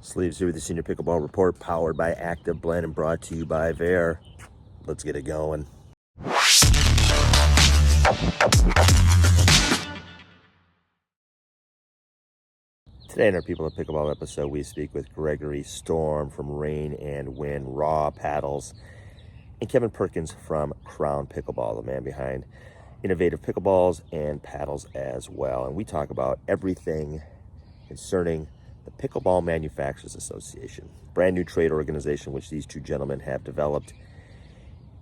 Sleeves here with the Senior Pickleball Report, powered by Active Blend and brought to you by Vair. Let's get it going. Today in our People of Pickleball episode, we speak with Gregory Storm from Rain and Wind Raw Paddles and Kevin Perkins from Crown Pickleball, the man behind innovative pickleballs and paddles as well. And we talk about everything concerning the Pickleball Manufacturers Association, brand new trade organization which these two gentlemen have developed,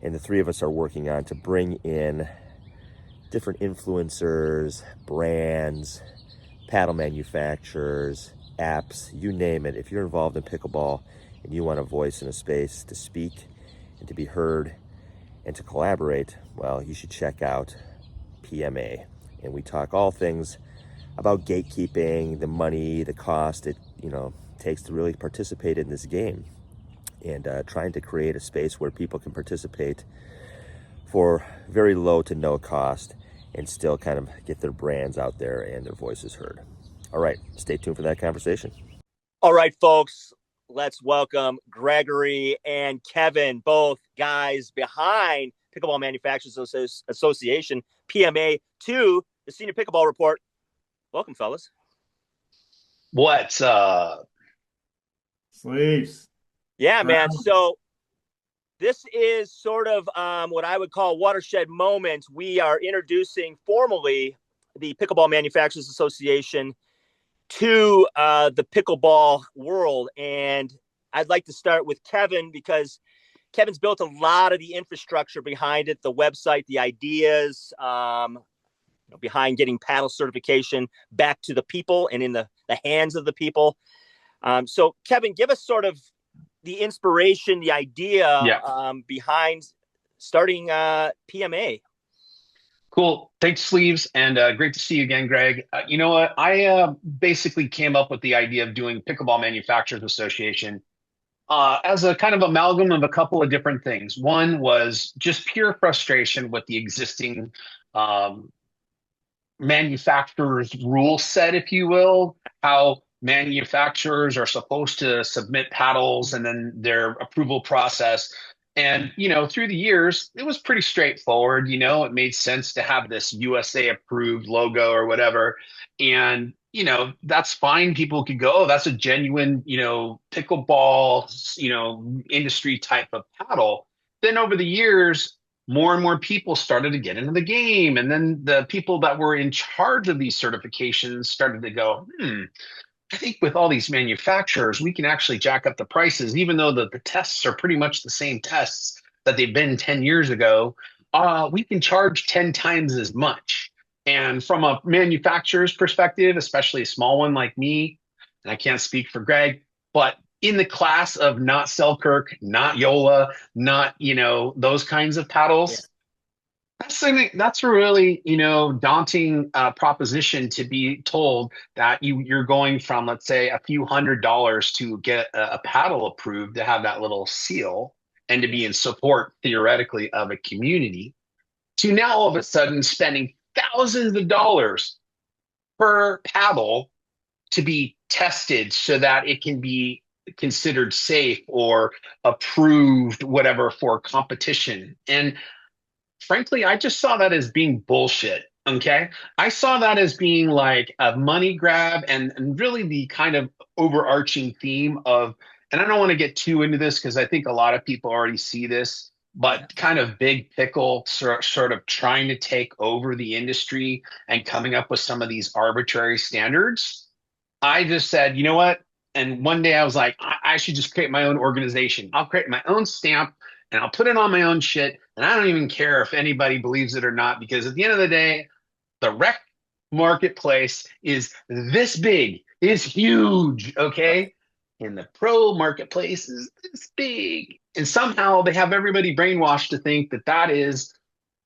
and the three of us are working on to bring in different influencers, brands, paddle manufacturers, apps, you name it. If you're involved in pickleball and you want a voice in a space to speak and to be heard and to collaborate, well, you should check out PMA. And we talk all things about gatekeeping, the money, the cost it takes to really participate in this game, and trying to create a space where people can participate for very low to no cost and still kind of get their brands out there and their voices heard. All right, stay tuned for that conversation. All right, folks, let's welcome Gregory and Kevin, both guys behind Pickleball Manufacturers Association, PMA, to the Senior Pickleball Report. Welcome, fellas. What's up? Sleeves. Yeah, man. So this is sort of what I would call watershed moment. We are introducing formally the Pickleball Manufacturers Association to the pickleball world. And I'd like to start with Kevin, because Kevin's built a lot of the infrastructure behind it, the website, the ideas, behind getting paddle certification back to the people and in the hands of the people. So Kevin, give us sort of the inspiration, the idea behind starting PMA. Cool. Thanks, Sleeves. And great to see you again, Greg. You know what? I basically came up with the idea of doing Pickleball Manufacturers Association as a kind of amalgam of a couple of different things. One was just pure frustration with the existing manufacturers rule set, if you will, how manufacturers are supposed to submit paddles and then their approval process. And, through the years, it was pretty straightforward. It made sense to have this USA approved logo or whatever. And, that's fine. People could go, oh, that's a genuine, pickleball, industry type of paddle. Then over the years, more and more people started to get into the game. And then the people that were in charge of these certifications started to go, I think with all these manufacturers, we can actually jack up the prices, even though the tests are pretty much the same tests that they've been 10 years ago. We can charge 10 times as much. And from a manufacturer's perspective, especially a small one like me, and I can't speak for Greg, but in the class of not Selkirk, not Yola, not, those kinds of paddles, that's a really, daunting proposition to be told that you're going from, let's say, a few $100s to get a paddle approved, to have that little seal and to be in support theoretically of a community, to now all of a sudden spending thousands of dollars per paddle to be tested so that it can be considered safe or approved, whatever, for competition. And frankly, I just saw that as being bullshit. Okay. I saw that as being like a money grab, and really the kind of overarching theme of, and I don't want to get too into this because I think a lot of people already see this, but kind of big pickle sort of trying to take over the industry and coming up with some of these arbitrary standards. I just said, you know what? And one day I was like, I should just create my own organization. I'll create my own stamp and I'll put it on my own shit. And I don't even care if anybody believes it or not, because at the end of the day, the rec marketplace is this big, is huge, okay? And the pro marketplace is this big. And somehow they have everybody brainwashed to think that that is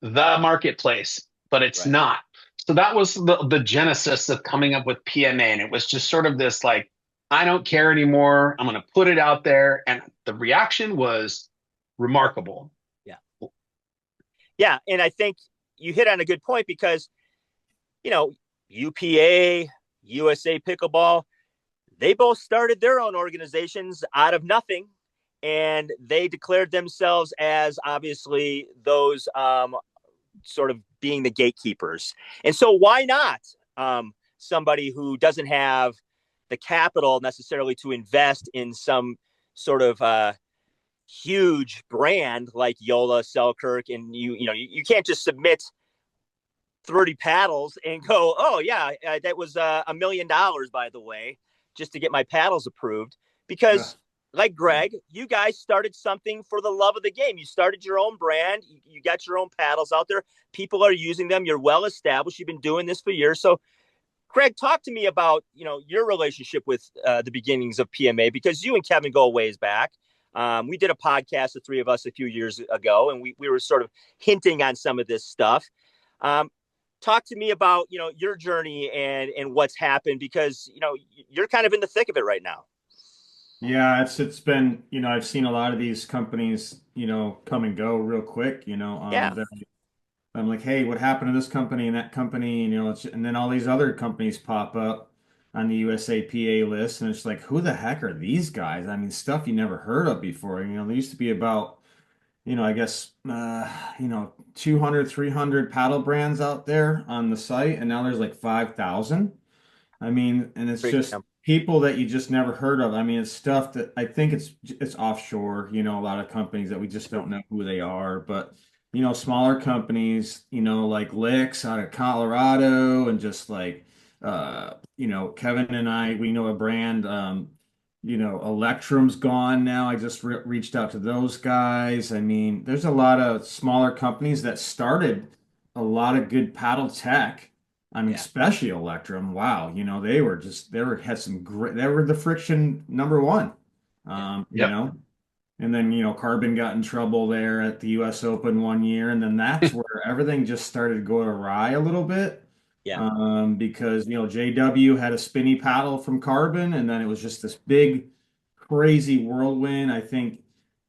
the marketplace, but it's not. So that was the genesis of coming up with PMA. And it was just sort of this like, I don't care anymore. I'm going to put it out there. And the reaction was remarkable. Yeah. And I think you hit on a good point, because, UPA, USA Pickleball, they both started their own organizations out of nothing, and they declared themselves as obviously those sort of being the gatekeepers. And so why not somebody who doesn't have the capital necessarily to invest in some sort of huge brand like Yola, Selkirk, and you can't just submit 30 paddles and go, oh yeah, that was $1 million, by the way, just to get my paddles approved. Because like Greg, you guys started something for the love of the game. You started your own brand. You got your own paddles out there. People are using them. You're well established. You've been doing this for years. So Greg, talk to me about, your relationship with the beginnings of PMA, because you and Kevin go a ways back. We did a podcast, the three of us, a few years ago, and we were sort of hinting on some of this stuff. Talk to me about, your journey and what's happened, because, you're kind of in the thick of it right now. Yeah, it's been, I've seen a lot of these companies, come and go real quick, Yeah. I'm like, hey, what happened to this company and that company? And, and then all these other companies pop up on the USAPA list. And it's like, who the heck are these guys? I mean, stuff you never heard of before. There used to be about, I guess, 200, 300 paddle brands out there on the site. And now there's like 5,000. I mean, and it's just people that you just never heard of. I mean, it's stuff that I think it's offshore, a lot of companies that we just don't know who they are. But, smaller companies, like Licks out of Colorado, and just like, Kevin and I, we know a brand, Electrum's gone now. I just reached out to those guys. I mean, there's a lot of smaller companies that started a lot of good paddle tech. I mean, especially Electrum. Wow, had some great. They were the friction number one. And then Carbon got in trouble there at the U.S. Open one year, and then that's where everything just started to go awry a little bit. Because JW had a spinny paddle from Carbon, and then it was just this big, crazy whirlwind. I think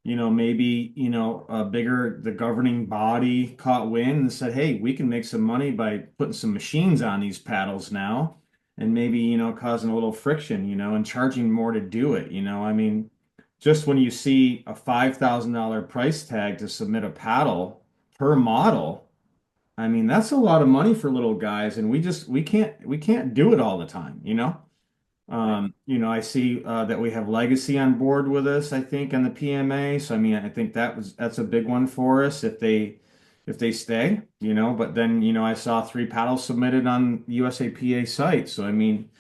maybe the governing body caught wind and said, hey, we can make some money by putting some machines on these paddles now, and maybe causing a little friction, and charging more to do it. I mean, just when you see a $5,000 price tag to submit a paddle per model, I mean, that's a lot of money for little guys, and we can't do it all the time. I see that we have Legacy on board with us, I think, on the PMA. So I mean, I think that's a big one for us if they stay, But then, I saw 3 paddles submitted on USAPA site. So I mean,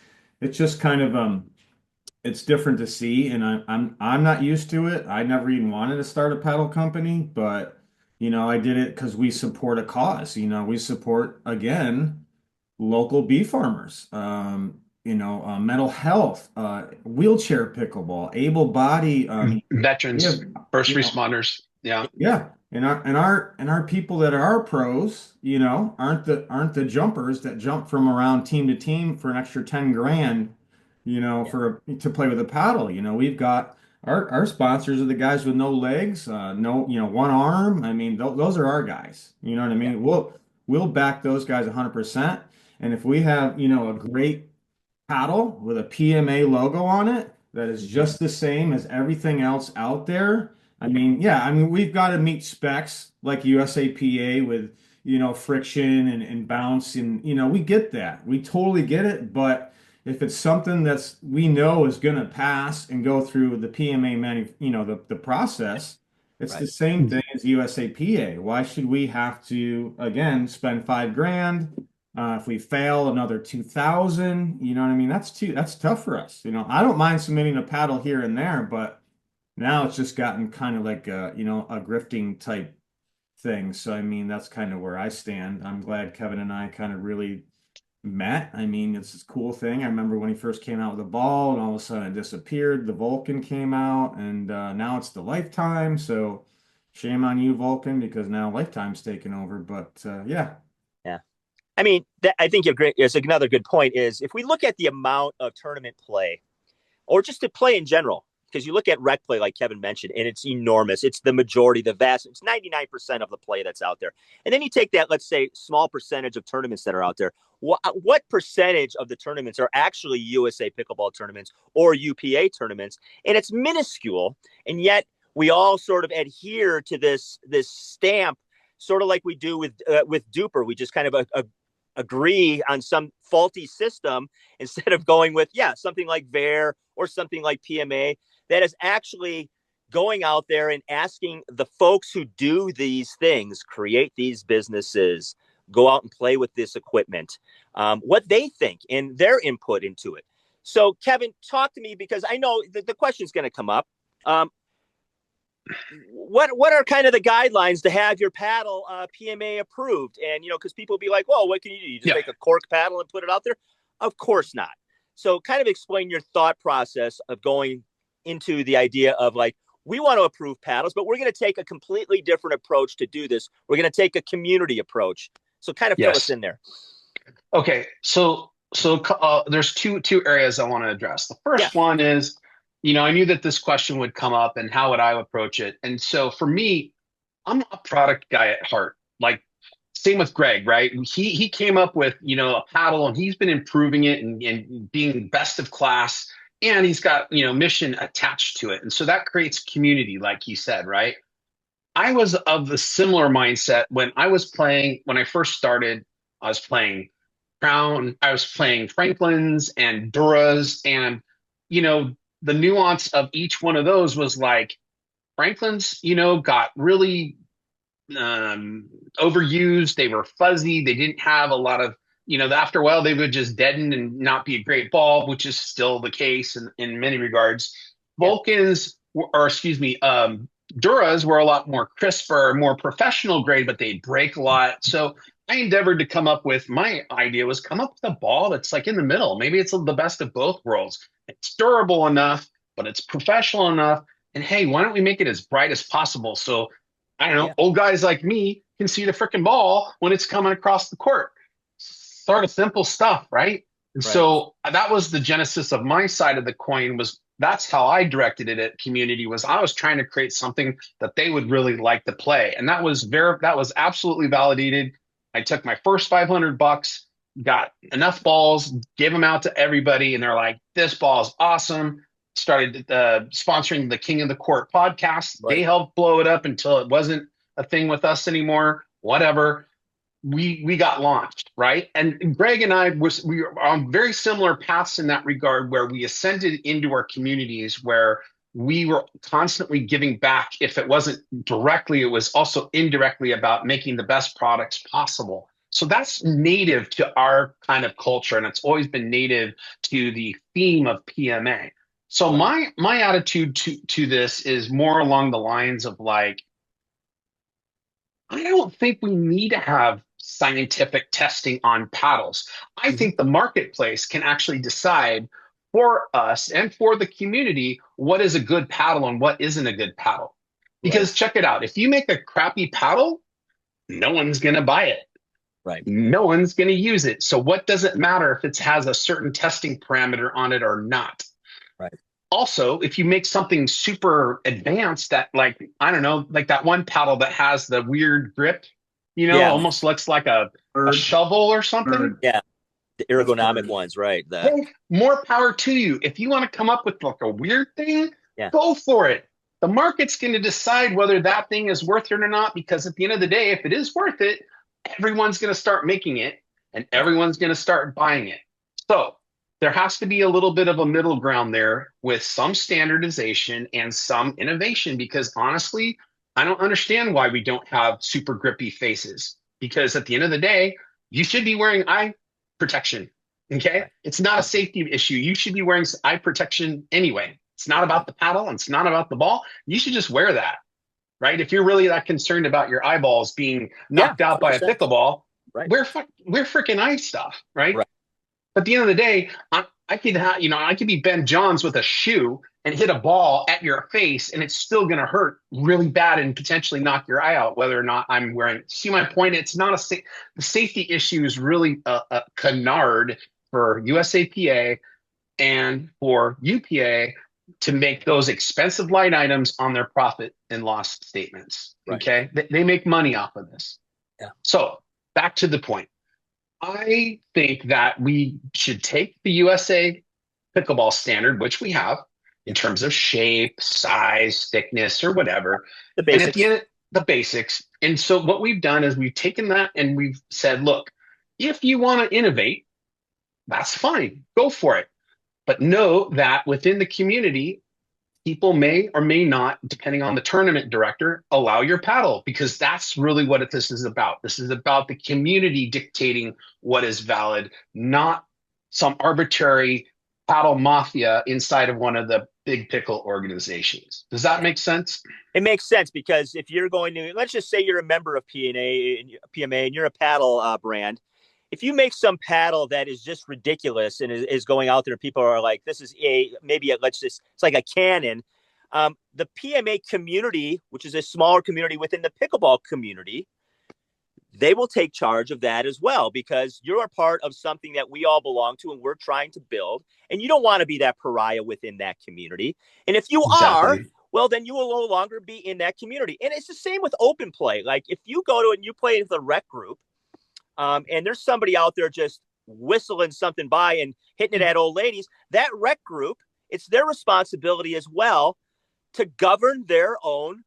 it's just kind of it's different to see, and I'm not used to it. I never even wanted to start a paddle company, but I did it because we support a cause. We support, again, local bee farmers. Mental health, wheelchair pickleball, able body, veterans, first responders. Yeah. Yeah. And our people that are our pros, aren't the jumpers that jump from around team to team for an extra 10 grand, to play with a paddle. We've got our sponsors are the guys with no legs, no, one arm. I mean, those are our guys. You know what I mean? We'll back those guys 100%. And if we have, a great paddle with a PMA logo on it that is just the same as everything else out there, I mean, we've got to meet specs like USAPA with, friction and bounce, and, we get that. We totally get it. But if it's something we know is going to pass and go through the PMA the process, it's the same thing as USAPA. Why should we have to, again, spend 5 grand? If we fail, another 2,000, you know what I mean? That's tough for us. I don't mind submitting a paddle here and there, but now it's just gotten kind of like a grifting type thing. So, I mean, that's kind of where I stand. I'm glad Kevin and I kind of really met. I mean, it's this cool thing. I remember when he first came out with a ball, and all of a sudden it disappeared. The Vulcan came out, and now it's the Lifetime. So shame on you, Vulcan, because now Lifetime's taken over. But yeah. I mean, I think it's another good point is if we look at the amount of tournament play, or just to play in general, because you look at rec play, like Kevin mentioned, and it's enormous. It's the majority, the vast, it's 99% of the play that's out there. And then you take that, let's say, small percentage of tournaments that are out there. what percentage of the tournaments are actually USA Pickleball tournaments or UPA tournaments? And it's minuscule, and yet we all sort of adhere to this stamp, sort of like we do with Duper. We just kind of agree on some faulty system instead of going with something like VAR or something like PMA that is actually going out there and asking the folks who do these things, create these businesses, go out and play with this equipment, what they think and their input into it. So, Kevin, talk to me, because I know the question's going to come up. What are kind of the guidelines to have your paddle PMA approved? And, because people be like, well, what can you do? You just make a cork paddle and put it out there? Of course not. So kind of explain your thought process of going into the idea of like, we want to approve paddles, but we're going to take a completely different approach to do this. We're going to take a community approach. So kind of fill us in there. Okay. So there's two areas I want to address. The first one is, I knew that this question would come up and how would I approach it? And so for me, I'm a product guy at heart. Like, same with Greg, right? He came up with, a paddle, and he's been improving it and being best of class, and he's got, mission attached to it. And so that creates community, like he said, right? I was of the similar mindset when I first started. I was playing Crown, I was playing Franklin's and Duras, and, the nuance of each one of those was like Franklin's, got really overused. They were fuzzy. They didn't have a lot of, after a while they would just deaden and not be a great ball, which is still the case in many regards. Vulcans, Duras were a lot more crisper, more professional grade, but they'd break a lot. So I endeavored to come up with a ball that's like in the middle. Maybe it's the best of both worlds. It's durable enough, but it's professional enough. And hey, why don't we make it as bright as possible? So I don't know, old guys like me can see the freaking ball when it's coming across the court. Sort of simple stuff, right? And so that was the genesis of my side of the coin. That's how I directed it at community. I was trying to create something that they would really like to play, and that was absolutely validated. I took my first $500, got enough balls, gave them out to everybody, and they're like, "This ball is awesome." Started sponsoring the King of the Court podcast. They helped blow it up until it wasn't a thing with us anymore. Whatever. We got launched, right? And Greg and I we were on very similar paths in that regard, where we ascended into our communities, where we were constantly giving back. If it wasn't directly, it was also indirectly about making the best products possible. So that's native to our kind of culture, and it's always been native to the theme of PMA. So my attitude to this is more along the lines of like, I don't think we need to have scientific testing on paddles. I think the marketplace can actually decide for us and for the community what is a good paddle and what isn't a good paddle. Because check it out, if you make a crappy paddle, no one's going to buy it. Right. No one's going to use it. So what does it matter if it has a certain testing parameter on it or not? Right. Also, if you make something super advanced that, like, I don't know, like that one paddle that has the weird grip, almost looks like a shovel or something. Yeah. The ergonomic ones, right. Hey, more power to you. If you want to come up with like a weird thing, go for it. The market's going to decide whether that thing is worth it or not, because at the end of the day, if it is worth it, everyone's going to start making it and everyone's going to start buying it. So there has to be a little bit of a middle ground there with some standardization and some innovation, because honestly, I don't understand why we don't have super grippy faces, because at the end of the day, you should be wearing eye protection. Okay. It's not a safety issue. You should be wearing eye protection anyway. It's not about the paddle. It's not about the ball. You should just wear that, right? If you're really that concerned about your eyeballs being knocked out by a pickleball, wear freaking eye stuff, right? At the end of the day, I could be Ben Johns with a shoe and hit a ball at your face, and it's still going to hurt really bad and potentially knock your eye out, whether or not I'm wearing. See my point? It's not the safety issue is really a canard for USAPA and for UPA to make those expensive line items on their profit and loss statements. Okay, they make money off of this. Yeah. So back to the point. I think that we should take the USA pickleball standard, which we have in terms of shape, size, thickness, or whatever. The And at the basics. end, the basics. And so what we've done is we've taken that and we've said, look, if you want to innovate, that's fine. Go for it. But know that within the community, people may or may not, depending on the tournament director, allow your paddle because that's really what this is about. This is about the community dictating what is valid, not some arbitrary paddle mafia inside of one of the big pickle organizations. Does that Yeah. make sense? It makes sense because if you're going to, let's just say you're a member of PMA and you're a paddle brand. If you make some paddle that is just ridiculous and is going out there, people are like, this is it's like a cannon. The PMA community, which is a smaller community within the pickleball community, they will take charge of that as well because you're a part of something that we all belong to and we're trying to build. And you don't want to be that pariah within that community. And if you are, Exactly. well, then you will no longer be in that community. And it's the same with open play. Like if you go to and you play with a rec group, and there's somebody out there just whistling something by and hitting it at old ladies, that rec group, it's their responsibility as well to govern their own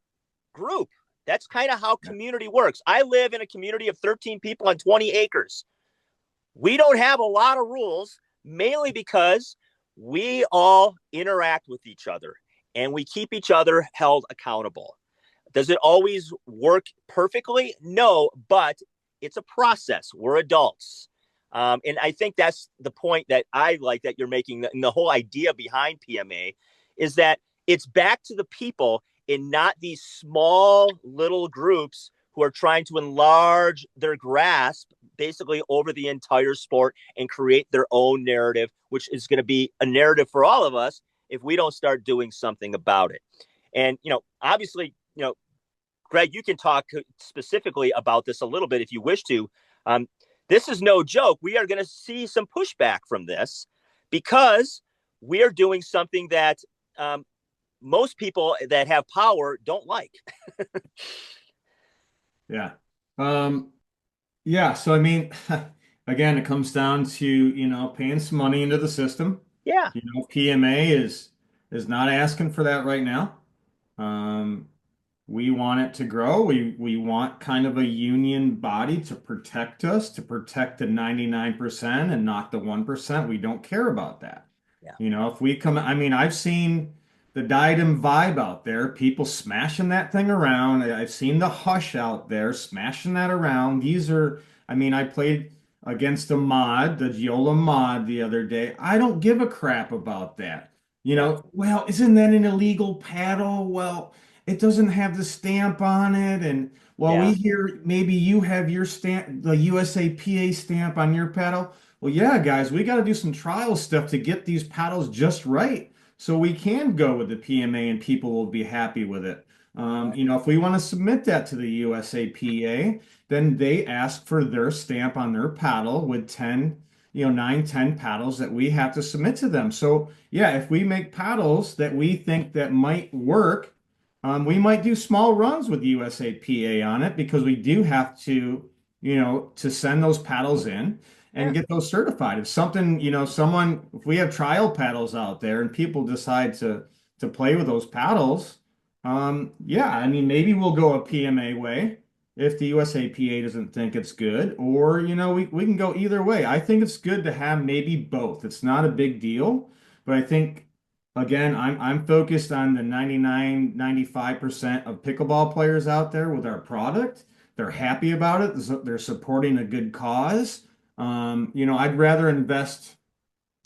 group. That's kind of how community works. I live in a community of 13 people on 20 acres. We don't have a lot of rules, mainly because we all interact with each other and we keep each other held accountable. Does it always work perfectly? No, but it's a process. We're adults. And I think that's the point that I like that you're making. And the whole idea behind PMA is that it's back to the people and not these small little groups who are trying to enlarge their grasp basically over the entire sport and create their own narrative, which is going to be a narrative for all of us if we don't start doing something about it. And, obviously, Greg, you can talk specifically about this a little bit if you wish to. This is no joke. We are going to see some pushback from this because we are doing something that most people that have power don't like. Yeah. Yeah. So, I mean, again, it comes down to, paying some money into the system. Yeah. PMA is not asking for that right now. We want it to grow. We want kind of a union body to protect us, to protect the 99% and not the 1%. We don't care about that. Yeah. If we come, I mean, I've seen the Diadem Vibe out there, people smashing that thing around. I've seen the Hush out there smashing that around. I mean, I played against a mod, the Giola mod the other day. I don't give a crap about that. Well, isn't that an illegal paddle? Well, it doesn't have the stamp on it. And while we Yeah. hear maybe you have your stamp, the USAPA stamp on your paddle. Well, yeah, guys, we got to do some trial stuff to get these paddles just right so we can go with the PMA and people will be happy with it. If we want to submit that to the USAPA, then they ask for their stamp on their paddle with 10, 9, 10 paddles that we have to submit to them. So yeah, if we make paddles that we think that might work, we might do small runs with USAPA on it because we do have to send those paddles in and Yeah. get those certified. If something, if we have trial paddles out there and people decide to play with those paddles, yeah, I mean, maybe we'll go a PMA way if the USAPA doesn't think it's good, or, we can go either way. I think it's good to have maybe both. It's not a big deal, but I think, again, I'm focused on the 99, 95% of pickleball players out there with our product. They're happy about it. They're supporting a good cause. I'd rather invest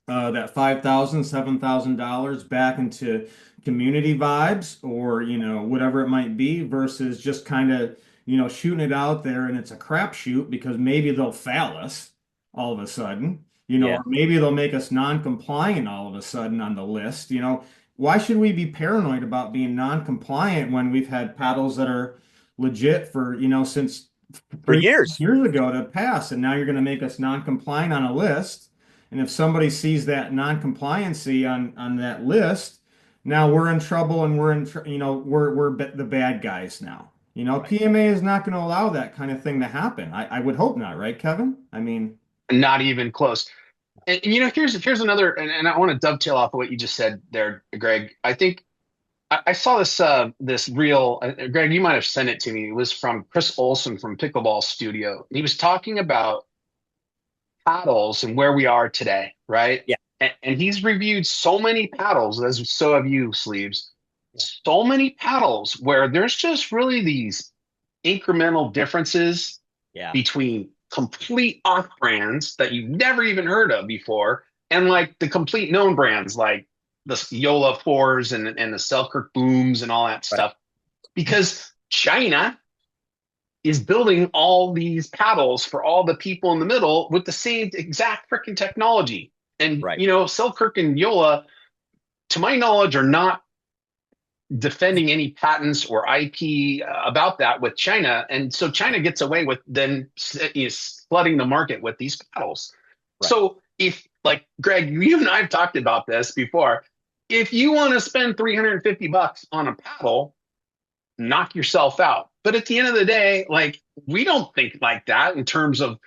that $5,000, $7,000 back into community vibes or, whatever it might be versus just kind of, shooting it out there and it's a crapshoot because maybe they'll foul us all of a sudden, Yeah. or maybe they'll make us non-compliant all of a sudden on the list. Why should we be paranoid about being non-compliant when we've had paddles that are legit for, since For 3 years. years ago to pass, and now you're going to make us non-compliant on a list. And if somebody sees that non-compliancy on that list, now we're in trouble and we're the bad guys now. Right. PMA is not going to allow that kind of thing to happen. I would hope not, right, Kevin? I mean, Not even close. And here's another, and I want to dovetail off of what you just said there, Greg. I think I saw this reel. Greg, you might have sent it to me. It was from Chris Olson from Pickleball Studio. He was talking about paddles and where we are today, right? Yeah. And he's reviewed so many paddles, as so have you, Sleeves. So many paddles where there's just really these incremental differences Yeah. between complete off brands that you've never even heard of before and like the complete known brands like the Yola 4s and the Selkirk Booms and all that Right. stuff. Because China is building all these paddles for all the people in the middle with the same exact freaking technology. And, Right. Selkirk and Yola, to my knowledge, are not defending any patents or IP about that with China. And so China gets away with then flooding the market with these paddles. Right. So if, like, Greg, you and I have talked about this before, if you want to spend $350 on a paddle, knock yourself out. But at the end of the day, like, we don't think like that in terms of,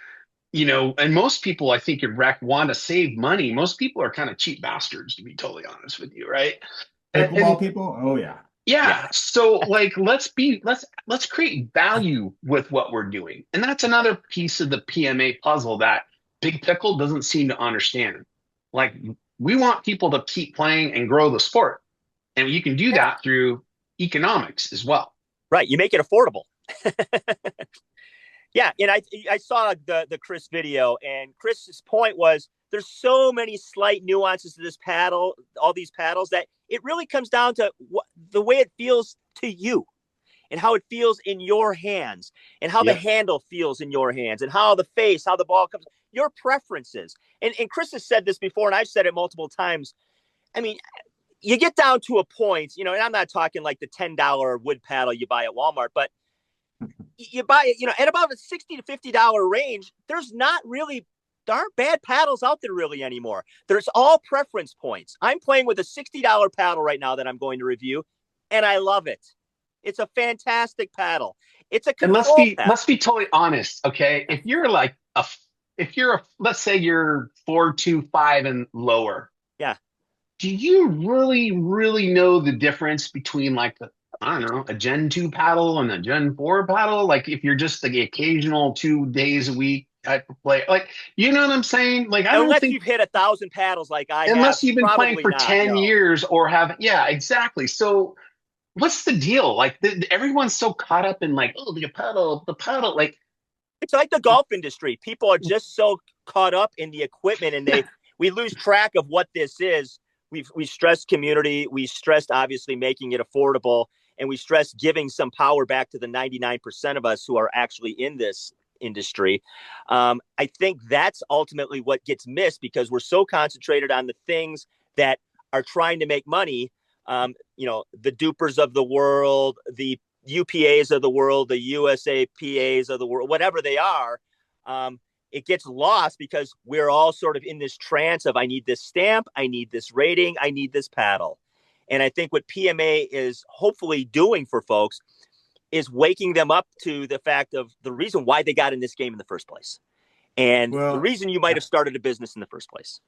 and most people, I think, in rec want to save money. Most people are kind of cheap bastards, to be totally honest with you, right? Pickleball people? Oh yeah. Yeah. So like let's create value with what we're doing. And that's another piece of the PMA puzzle that Big Pickle doesn't seem to understand. Like, we want people to keep playing and grow the sport. And you can do that through economics as well. Right. You make it affordable. Yeah. And I saw the Chris video, and Chris's point was there's so many slight nuances to this paddle, all these paddles, that it really comes down to the way it feels to you and how it feels in your hands and how the handle feels in your hands and how the face, how the ball comes, your preferences. And Chris has said this before, and I've said it multiple times. I mean, you get down to a point, and I'm not talking like the $10 wood paddle you buy at Walmart, but you buy it, at about a $60 to $50 range. There aren't bad paddles out there really anymore. There's all preference points. I'm playing with a $60 paddle right now that I'm going to review, and I love it. It's a fantastic paddle. It's a control paddle. Let's be totally honest, okay? If you're let's say you're 4.25 and lower. Yeah. Do you really, really know the difference between like a Gen 2 paddle and a Gen 4 paddle? Like, if you're just the occasional 2 days a week type of play, like, you know what I'm saying? Like, unless you've hit 1,000 paddles like I have. Unless you've been playing for 10 years or yeah, exactly. So what's the deal? Like, everyone's so caught up in like, oh, the paddle, like. It's like the golf industry. People are just so caught up in the equipment, and we lose track of what this is. We stressed community. We stressed, obviously, making it affordable. And we stress giving some power back to the 99% of us who are actually in this industry. I think that's ultimately what gets missed, because we're so concentrated on the things that are trying to make money. The dupers of the world, the UPAs of the world, the USAPAs of the world, whatever they are. It gets lost because we're all sort of in this trance of, I need this stamp, I need this rating, I need this paddle. And I think what PMA is hopefully doing for folks is waking them up to the fact of the reason why they got in this game in the first place. And the reason you might have started a business in the first place.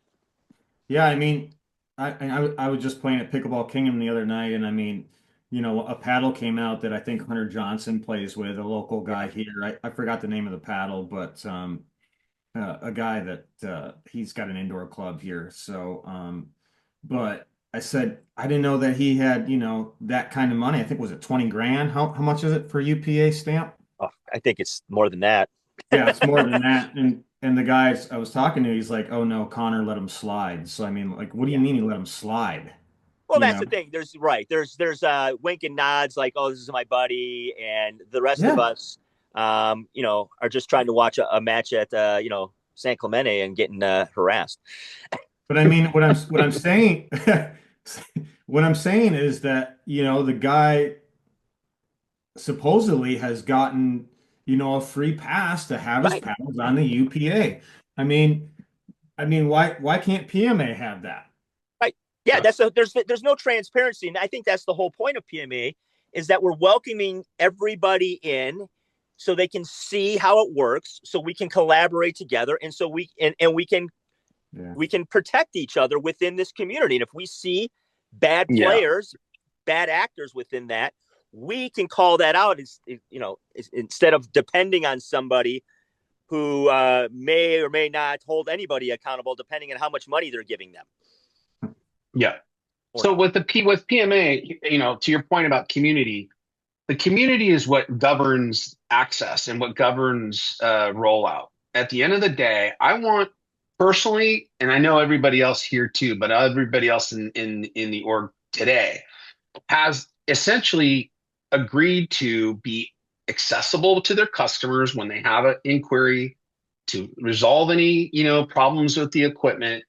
Yeah, I mean, I was just playing at Pickleball Kingdom the other night, and I mean, a paddle came out that I think Hunter Johnson plays with, a local guy here. I forgot the name of the paddle, but a guy that he's got an indoor club here. So, but I said I didn't know that he had, that kind of money. I think, was it 20 grand? How much is it for UPA stamp? Oh, I think it's more than that. Yeah, it's more than that. And the guys I was talking to, he's like, "Oh no, Connor let him slide." So I mean, like, what do you mean he let him slide? Well, that's the thing. There's wink and nods, like, "Oh, this is my buddy," and the rest of us, are just trying to watch a match at San Clemente and getting harassed. But I mean, what I'm saying, what I'm saying is that the guy supposedly has gotten a free pass to have his paddles on the UPA. I mean, why can't PMA have that? Right. Yeah, there's no transparency, and I think that's the whole point of PMA, is that we're welcoming everybody in, so they can see how it works, so we can collaborate together, and so we can protect each other within this community. And if we see bad players, bad actors within that, we can call that out. Instead of depending on somebody who may or may not hold anybody accountable, depending on how much money they're giving them. Yeah. So with PMA, to your point about community, the community is what governs access and what governs rollout. At the end of the day, I want personally, and I know everybody else here too, but everybody else in the org today has essentially agreed to be accessible to their customers when they have an inquiry, to resolve any problems with the equipment,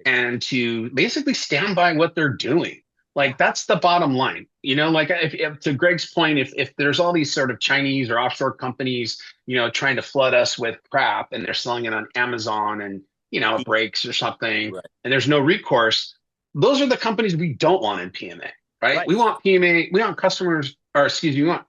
and to basically stand by what they're doing. Like, that's the bottom line. Like, if to Greg's point, if there's all these sort of Chinese or offshore companies, trying to flood us with crap, and they're selling it on Amazon, and it breaks or something, right, and there's no recourse, those are the companies we don't want in PMA, right? We want PMA, we want customers, or excuse me, we want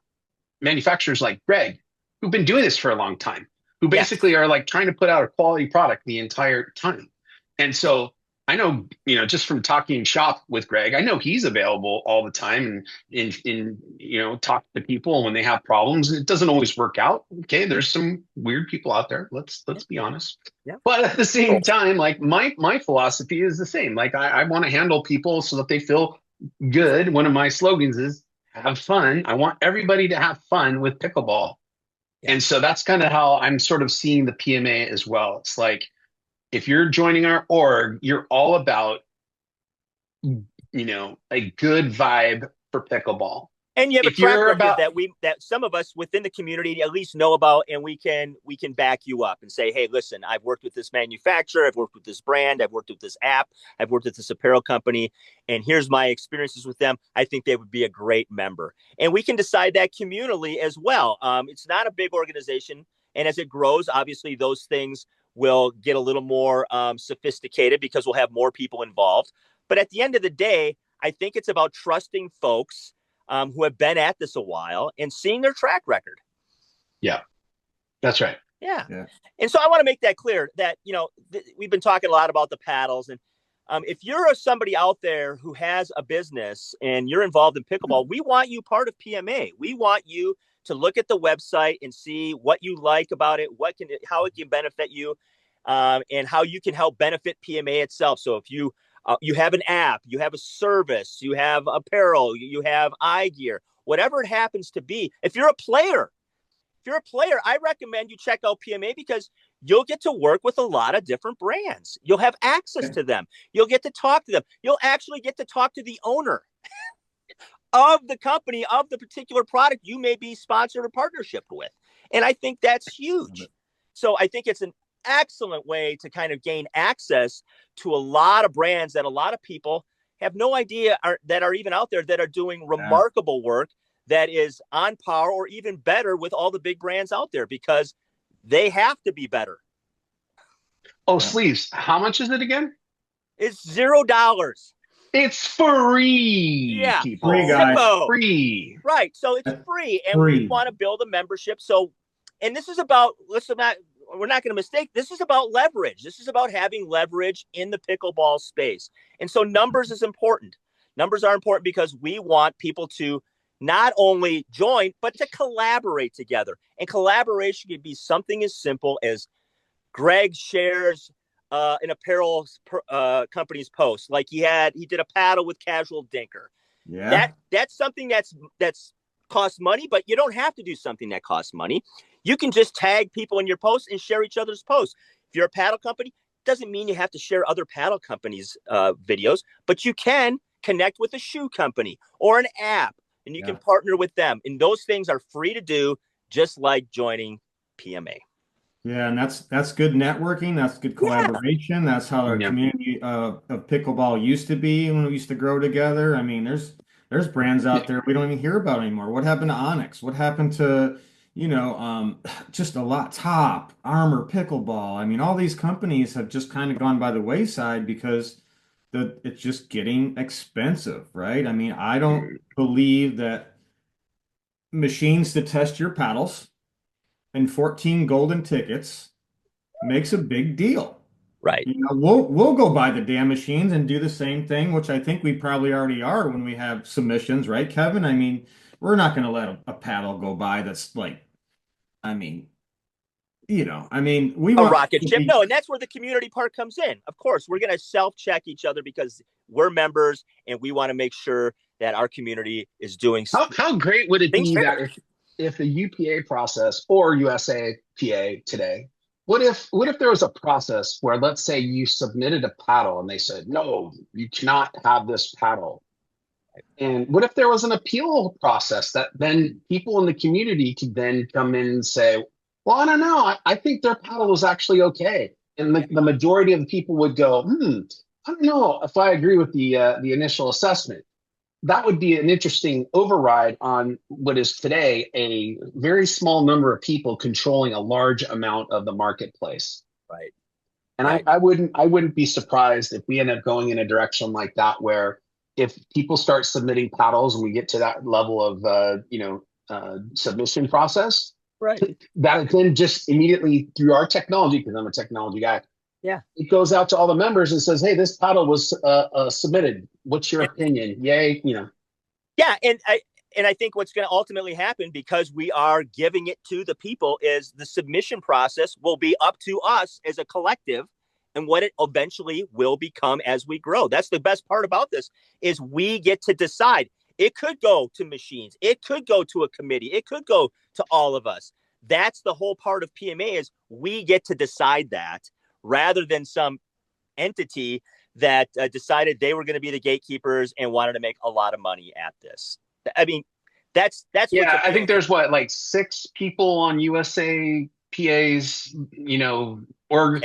manufacturers like Greg, who've been doing this for a long time, who basically are like trying to put out a quality product the entire time. And so I know, just from talking shop with Greg, I know he's available all the time, and talk to people when they have problems. It doesn't always work out. Okay, there's some weird people out there. Let's be honest. Yeah. But at the same time, like, my philosophy is the same. Like, I want to handle people so that they feel good. One of my slogans is have fun. I want everybody to have fun with pickleball. Yeah. And so that's kind of how I'm sort of seeing the PMA as well. It's like, if you're joining our org, you're all about, a good vibe for pickleball. And you have a track record that some of us within the community at least know about, and we can back you up and say, hey, listen, I've worked with this manufacturer, I've worked with this brand, I've worked with this app, I've worked with this apparel company, and here's my experiences with them. I think they would be a great member. And we can decide that communally as well. It's not a big organization, and as it grows, obviously those things will get a little more sophisticated because we'll have more people involved. But at the end of the day, I think it's about trusting folks who have been at this a while and seeing their track record. Yeah, that's right. Yeah. And so I want to make that clear that, we've been talking a lot about the paddles. And if you're somebody out there who has a business and you're involved in pickleball, we want you part of PMA. We want you to look at the website and see what you like about it, how it can benefit you, and how you can help benefit PMA itself. So if you have an app, you have a service, you have apparel, you have eye gear, whatever it happens to be. If you're a player, I recommend you check out PMA because you'll get to work with a lot of different brands. You'll have access to them. You'll get to talk to them. You'll actually get to talk to the owner of the company, of the particular product you may be sponsored or partnership with. And I think that's huge. So I think it's an excellent way to kind of gain access to a lot of brands that a lot of people have no idea that are even out there, that are doing remarkable work that is on par or even better with all the big brands out there, because they have to be better. Oh, sleeves. How much is it again? It's $0. It's free. Yeah, people. Free, guys. Free. Right. So it's free, and we want to build a membership. So, and this is about, we're not going to mistake. This is about leverage. This is about having leverage in the pickleball space. And so numbers is important. Numbers are important because we want people to not only join, but to collaborate together. And collaboration could be something as simple as Greg shares an apparel company's post. Like he did a paddle with Casual Dinker. Yeah. That's something that's costs money, but you don't have to do something that costs money. You can just tag people in your posts and share each other's posts. If you're a paddle company, doesn't mean you have to share other paddle companies' videos, but you can connect with a shoe company or an app, and you can partner with them. And those things are free to do, just like joining PMA. Yeah, and that's good networking. That's good collaboration. That's how our community of pickleball used to be when we used to grow together. I mean, there's brands out there we don't even hear about anymore. What happened to Onyx? What happened to, just a lot, Top, Armor, Pickleball? I mean, all these companies have just kind of gone by the wayside because it's just getting expensive, right? I mean, I don't believe that machines to test your paddles and 14 golden tickets makes a big deal. Right. We'll go buy the damn machines and do the same thing, which I think we probably already are when we have submissions, right, Kevin? I mean, we're not going to let a paddle go by that's like, I mean, we A want rocket to ship. be. No, and that's where the community part comes in. Of course, we're going to self-check each other because we're members and we want to make sure that our community is doing How great would it things be fair. that if the UPA process or USAPA today, what if there was a process where, let's say, you submitted a paddle and they said, no, you cannot have this paddle. And what if there was an appeal process that then people in the community could then come in and say, well, I don't know, I think their paddle was actually okay. And the majority of the people would go, I don't know if I agree with the initial assessment. That would be an interesting override on what is today a very small number of people controlling a large amount of the marketplace. Right. And Right. I wouldn't be surprised if we end up going in a direction like that, where if people start submitting paddles and we get to that level of submission process, Right. that then just immediately through our technology, because I'm a technology guy, Yeah. it goes out to all the members and says, hey, this paddle was submitted. What's your opinion? Yay, Yeah, and I think what's going to ultimately happen, because we are giving it to the people, is the submission process will be up to us as a collective and what it eventually will become as we grow. That's the best part about this, is we get to decide. It could go to machines. It could go to a committee. It could go to all of us. That's the whole part of PMA, is we get to decide that, rather than some entity that decided they were going to be the gatekeepers and wanted to make a lot of money at this. I mean, that's what's yeah, I appealing. think there's what, like 6 people on USA PA's, Yeah,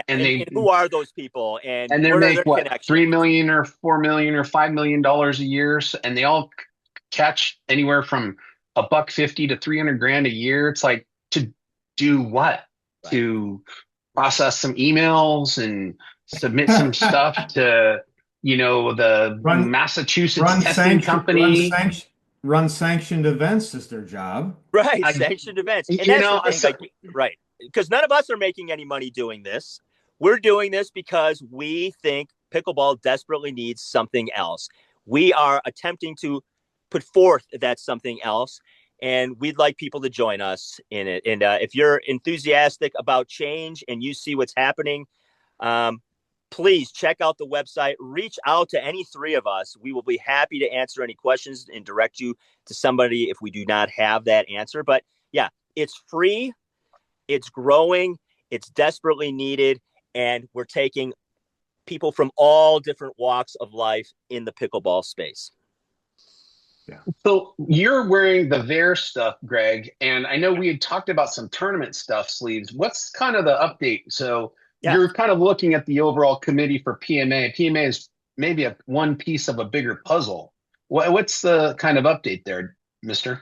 and and who are those people, and they what are make their what, connections? 3 million or 4 million or $5 million a year, and they all catch anywhere from $150 to 300 grand a year. It's like, to do what? Right. To process some emails and submit some stuff to the Run Massachusetts run testing sanction company. run sanctioned events is their job. Right. I, Sanctioned events. And you that's the know, thing. Like, right. Because none of us are making any money doing this. We're doing this because we think pickleball desperately needs something else. We are attempting to put forth that something else, and we'd like people to join us in it. And if you're enthusiastic about change and you see what's happening, um, please check out the website. Reach out to any three of us. We will be happy to answer any questions and direct you to somebody if we do not have that answer. But yeah, it's free, it's growing, it's desperately needed, and we're taking people from all different walks of life in the pickleball space. Yeah. so you're wearing the Veer stuff, Greg, and I know we had talked about some tournament stuff sleeves. What's kind of the update? So Yeah. you're kind of looking at the overall committee for PMA. PMA is maybe one piece of a bigger puzzle. What's the kind of update there, Mister?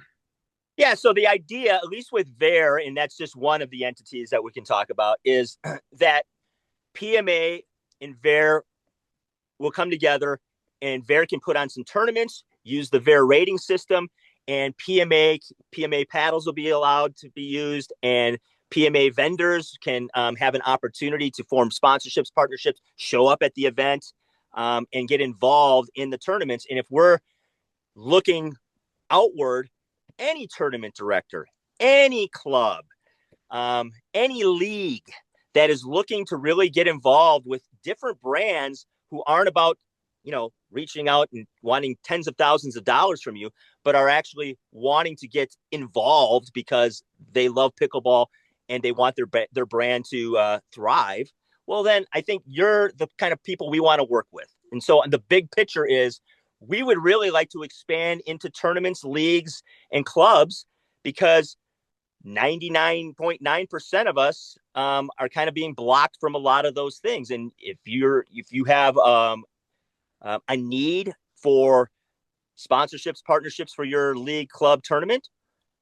Yeah, so the idea, at least with VAR, and that's just one of the entities that we can talk about, is that PMA and VAR will come together, and VAR can put on some tournaments, use the VAR rating system, and PMA paddles will be allowed to be used, and PMA vendors can have an opportunity to form sponsorships, partnerships, show up at the event, and get involved in the tournaments. And if we're looking outward, any tournament director, any club, any league that is looking to really get involved with different brands who aren't about, reaching out and wanting tens of thousands of dollars from you, but are actually wanting to get involved because they love pickleball and they want their brand to thrive. Well, then I think you're the kind of people we want to work with. And so the big picture is, we would really like to expand into tournaments, leagues, and clubs, because 99.9% of us are kind of being blocked from a lot of those things. And if you have a need for sponsorships, partnerships for your league, club, tournament,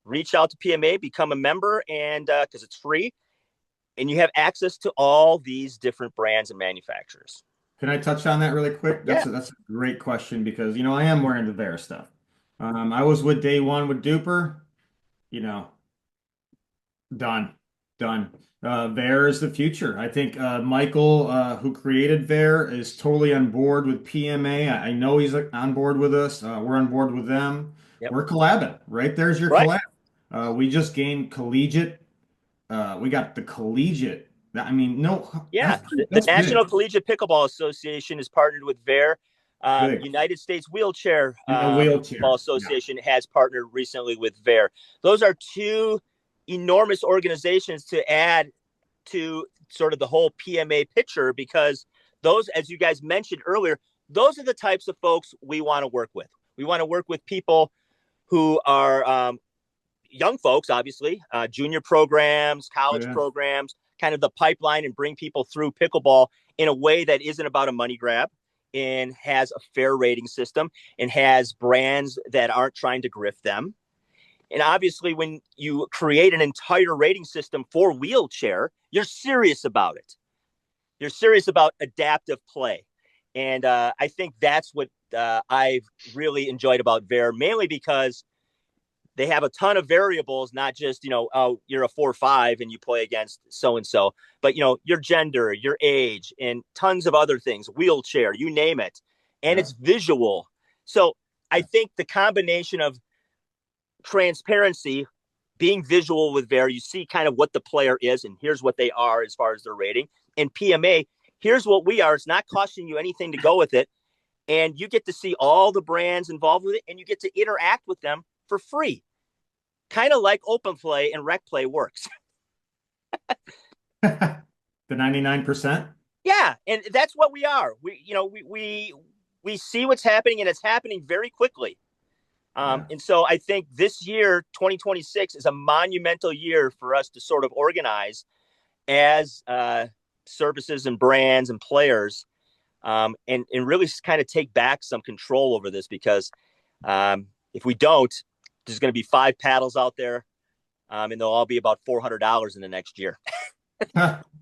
reach out to PMA, become a member, and because it's free, and you have access to all these different brands and manufacturers. Can I touch on that really quick? Yeah. That's a great question because I am wearing the Bear stuff. I was with day one with Duper, you know, done. Done. VAR is the future. I think Michael, who created VAR, is totally on board with PMA. I know he's on board with us. We're on board with them. Yep. We're collabing. Right there's your Right. collab. We just gained collegiate. We got the collegiate. I mean, no, Yeah, the that's National big. Collegiate Pickleball Association is partnered with VAR. Big. United States Wheelchair In the Pickleball wheelchair. Yeah. Association has partnered recently with VAR. Those are two enormous organizations to add to sort of the whole PMA picture, because those, as you guys mentioned earlier, those are the types of folks we want to work with. We want to work with people who are young folks, obviously, junior programs, college Yeah. programs, kind of the pipeline, and bring people through pickleball in a way that isn't about a money grab and has a fair rating system and has brands that aren't trying to grift them. And obviously, when you create an entire rating system for wheelchair, you're serious about it. You're serious about adaptive play. And I think that's what I've really enjoyed about VAR, mainly because they have a ton of variables, not just, oh, you're a 4-5 and you play against so-and-so, but, your gender, your age, and tons of other things, wheelchair, you name it. And Yeah. it's visual. So I think the combination of transparency, being visual with VAR, you see kind of what the player is, and here's what they are as far as their rating. And PMA, here's what we are. It's not costing you anything to go with it. And you get to see all the brands involved with it, and you get to interact with them for free. Kind of like open play and rec play works. The 99%. Yeah, and that's what we are. We see what's happening, and it's happening very quickly. Yeah. And so I think this year, 2026, is a monumental year for us to sort of organize as services and brands and players, and really kind of take back some control over this, because if we don't, there's going to be 5 paddles out there, and they'll all be about $400 in the next year.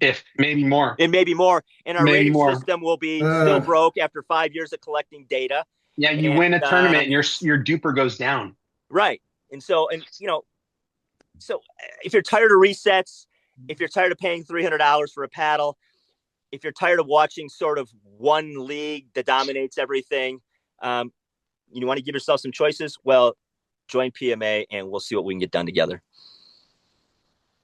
If maybe more. It may be more. And our Maybe rating more. system will be still broke after 5 years of collecting data. Yeah, you win a tournament and your duper goes down. Right. And so if you're tired of resets, if you're tired of paying $300 for a paddle, if you're tired of watching sort of one league that dominates everything, you want to give yourself some choices, well, join PMA and we'll see what we can get done together.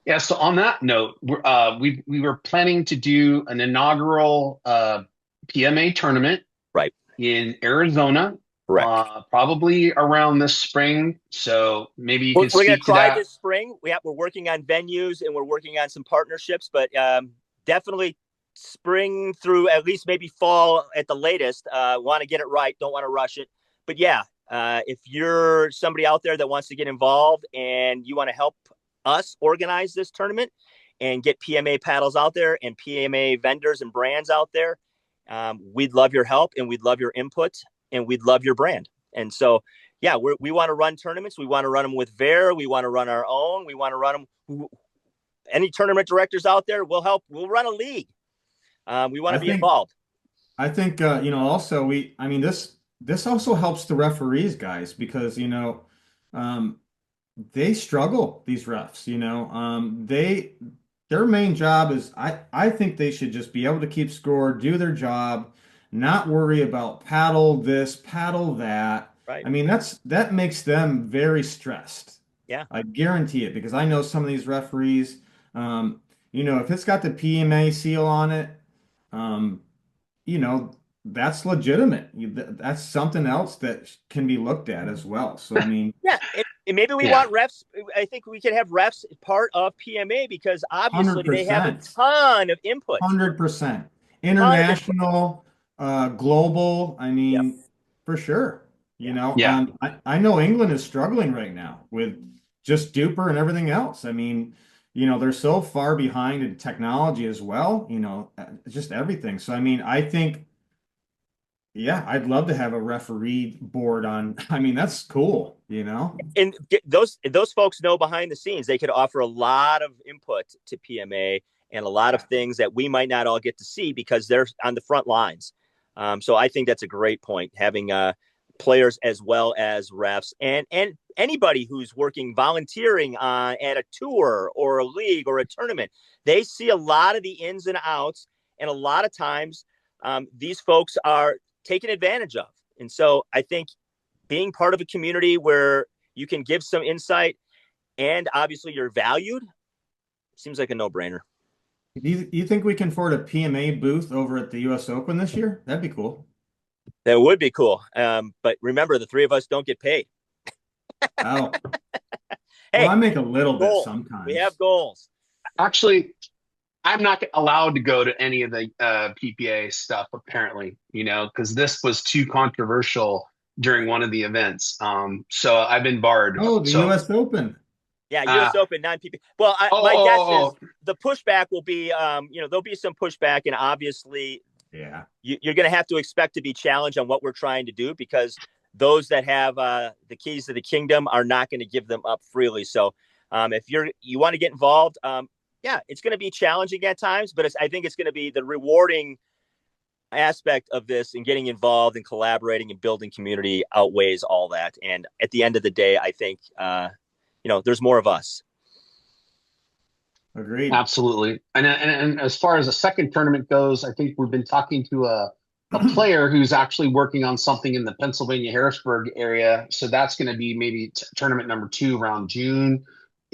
Yeah. So on that note, we were planning to do an inaugural PMA tournament, right, in Arizona, probably around this spring. So maybe you can speak to that. We're going to try this spring. We're working on venues and we're working on some partnerships, but definitely spring through at least maybe fall at the latest. Want to get it right. Don't want to rush it. But yeah, if you're somebody out there that wants to get involved and you want to help us organize this tournament and get PMA paddles out there and PMA vendors and brands out there, we'd love your help and we'd love your input and we'd love your brand. And so, yeah, we want to run tournaments. We want to run them with VAR. We want to run our own. We want to run them. Any tournament directors out there, we'll help. We'll run a league. We want to be involved. I think, also this also helps the referees, guys, because, they struggle, these refs, their main job is, I think they should just be able to keep score, do their job, not worry about paddle this, paddle that. Right. I mean, that makes them very stressed. Yeah. I guarantee it, because I know some of these referees, if it's got the PMA seal on it, that's legitimate. That's something else that can be looked at as well. So, I mean, yeah. And maybe we want refs. I think we can have refs part of PMA, because obviously 100%. they have a ton of input. 100%. International, global. I mean, for sure. I know England is struggling right now with just duper and everything else. I mean, they're so far behind in technology as well, just everything. So, I mean, I think, yeah, I'd love to have a referee board on. I mean, that's cool, And those folks know behind the scenes, they could offer a lot of input to PMA and a lot of things that we might not all get to see because they're on the front lines. So I think that's a great point, having players as well as refs and anybody who's working volunteering at a tour or a league or a tournament. They see a lot of the ins and outs, and a lot of times these folks are taken advantage of. And so I think being part of a community where you can give some insight and obviously you're valued seems like a no-brainer. Do you think we can afford a PMA booth over at the US Open this year? That'd be cool. That would be cool. But remember, the three of us don't get paid. Oh. Hey, well, I make a little bit goal. sometimes. We have goals. Actually, I'm not allowed to go to any of the PPA stuff, apparently, because this was too controversial during one of the events. So I've been barred. Oh, the US Open. Yeah, U.S. Open, non-PPA. Well, my guess is the pushback will be, there'll be some pushback, and obviously, you're going to have to expect to be challenged on what we're trying to do, because those that have the keys to the kingdom are not going to give them up freely. So, if you want to get involved, it's going to be challenging at times, but I think it's going to be the rewarding aspect of this, and getting involved and collaborating and building community outweighs all that. And at the end of the day, I think, there's more of us. Agreed. Absolutely. And as far as the second tournament goes, I think we've been talking to a player who's actually working on something in the Pennsylvania Harrisburg area. So that's going to be maybe tournament number 2 around June,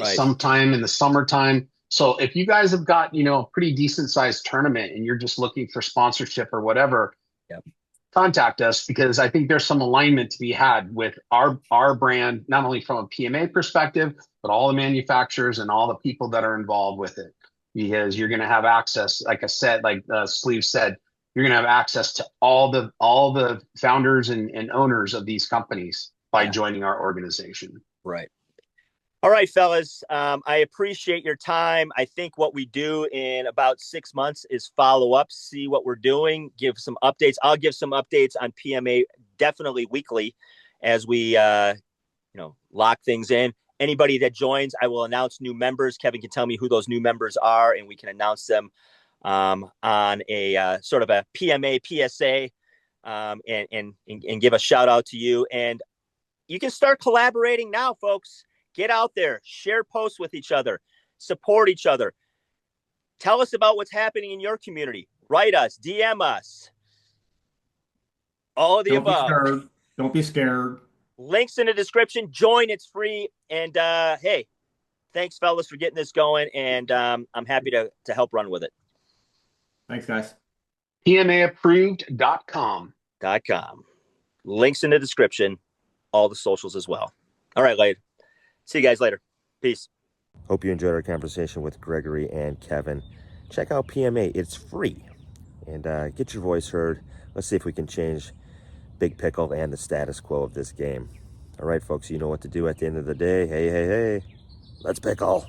sometime in the summertime. So if you guys have got, a pretty decent sized tournament and you're just looking for sponsorship or whatever, contact us, because I think there's some alignment to be had with our brand, not only from a PMA perspective, but all the manufacturers and all the people that are involved with it, because you're going to have access, like I said, like Sleeve said, you're going to have access to all the founders and owners of these companies by joining our organization. Right. All right, fellas. I appreciate your time. I think what we do in about 6 months is follow up, see what we're doing, give some updates. I'll give some updates on PMA definitely weekly as we, lock things in. Anybody that joins, I will announce new members. Kevin can tell me who those new members are, and we can announce them on a sort of a PMA PSA, and give a shout out to you. And you can start collaborating now, folks. Get out there, share posts with each other, support each other. Tell us about what's happening in your community. Write us, DM us. All of the above. Don't be scared. Links in the description. Join, it's free. And hey, thanks, fellas, for getting this going. And I'm happy to help run with it. Thanks, guys. PMAapproved.com. Links in the description. All the socials as well. All right, later. See you guys later. Peace. Hope you enjoyed our conversation with Gregory and Kevin. Check out PMA. It's free. And get your voice heard. Let's see if we can change Big Pickle and the status quo of this game. All right, folks, you know what to do at the end of the day. Hey, let's pickle.